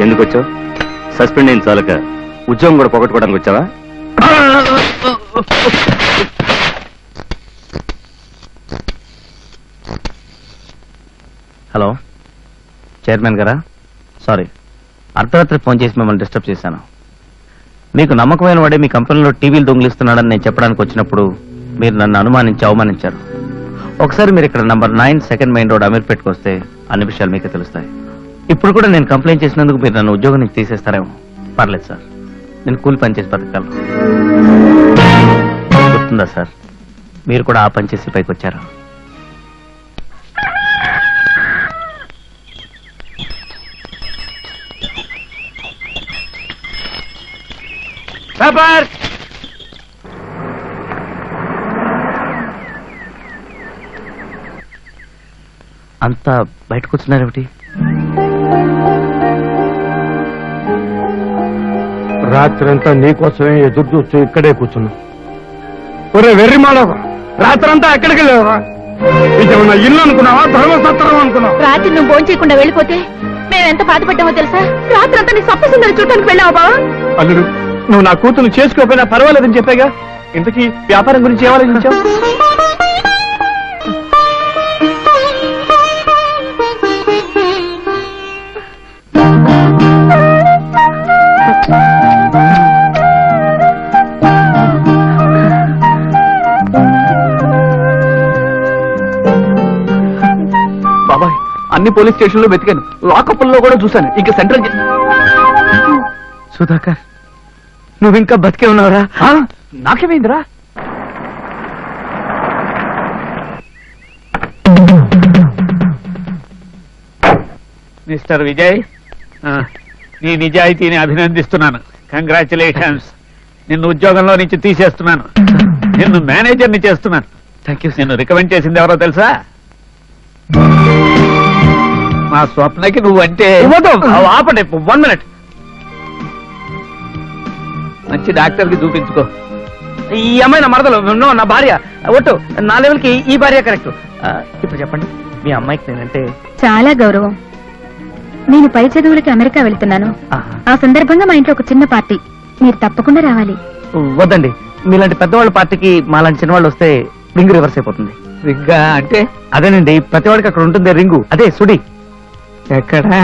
ఎందుకు వచ్చావు? సస్పెండ్ అయిన చాలక ఉద్యోగం కూడా పోగొట్టుకోవడానికి వచ్చావా? హలో, చైర్మన్ గారా? సారీ, అర్ధరాత్రి ఫోన్ చేసి మిమ్మల్ని డిస్టర్బ్ చేశాను. మీకు నమ్మకమైన వాడే మీ కంపెనీలో టీవీలు దొంగిలిస్తున్నాడని నేను చెప్పడానికి వచ్చినప్పుడు మీరు నన్ను అనుమానించి అవమానించారు. ఒకసారి మీరు ఇక్కడ నంబర్ 9 సెకండ్ మెయిన్ రోడ్ అమీర్పేటకు వస్తే అన్ని విషయాలు మీకే తెలుస్తాయి. ఇప్పుడు కూడా నేను కంప్లైంట్ చేసినందుకు మీరు నన్ను ఉద్యోగం నుంచి తీసేస్తారేమో. పర్లేదు సార్, నేను కూలి పని చేసి బతకాలి. గుర్తుందా సార్, మీరు కూడా ఆ పని చేసి పైకి వచ్చారు. పేపర్ అంతా బయటకు వచ్చినారేమిటి? రాత్రంతా నీకోసమే ఎదురు చూస్తూ ఇక్కడే కూర్చున్నా. ఒరే వెర్రి మాడవా, రాత్రంతా ఎక్కడికి వెళ్ళావా? ఇదేమన్నా ఇల్లు అనుకున్నావా, ధర్మసత్రం అనుకున్నావా? రాత్రి నువ్వు భోజనం చేయకుండా వెళ్ళిపోతే మేమెంత బాధపడ్డామో తెలుసా? రాత్రంతా నీ సప్పసుందరి చుట్టానికి వెళ్ళావా బావా? అల్లుడు, నువ్వు నా కూతురు చేసుకోకపోయినా పర్వాలేదని చెప్పాగా. ఇంతకీ వ్యాపారం గురించి ఏమాలోచించావు? బాబాయ్, అన్ని పోలీస్ స్టేషన్లో వెతికాను, లాకప్లో కూడా చూశాను. ఇంకా సెంట్రల్ సుధాకర్, నువ్వు ఇంకా బతికే ఉన్నావురా? నాకేమైందిరా? మిస్టర్ విజయ్, నీ నిజాయితీని అభినందిస్తున్నాను. కంగ్రాచులేషన్స్. నిన్ను ఉద్యోగంలో నుంచి తీసేస్తున్నాను. నిన్ను మేనేజర్ని చేస్తున్నాను. Thank you. నిన్ను రికమెండ్ చేసింది ఎవరో తెలుసా? మా స్వప్నకి నువ్వంటే. ఆపండి, 1 minute. మంచి డాక్టర్ కి చూపించుకో. ఈ అమ్మాయి నా మరదలు, నా భార్య. ఒట్టు, నా లెవెల్కి ఈ భార్య కరెక్ట్. ఇప్పుడు చెప్పండి, మీ అమ్మాయికి నేనంటే చాలా గౌరవం. నేను పై చదువులకి అమెరికా వెళ్తున్నాను. ఆ సందర్భంగా మా ఇంట్లో ఒక చిన్న పార్టీ, మీరు తప్పకుండా రావాలి. వద్దండి, మీలాంటి పెద్దవాళ్ళ పార్టీకి మాలాంటి చిన్నవాళ్ళు వస్తే రింగ్ రివర్స్ అయిపోతుంది. రింగా అంటే? అదేనండి, ప్రతి వాడికి అక్కడ ఉంటుంది రింగు, అదే సుడి. ఎక్కడా?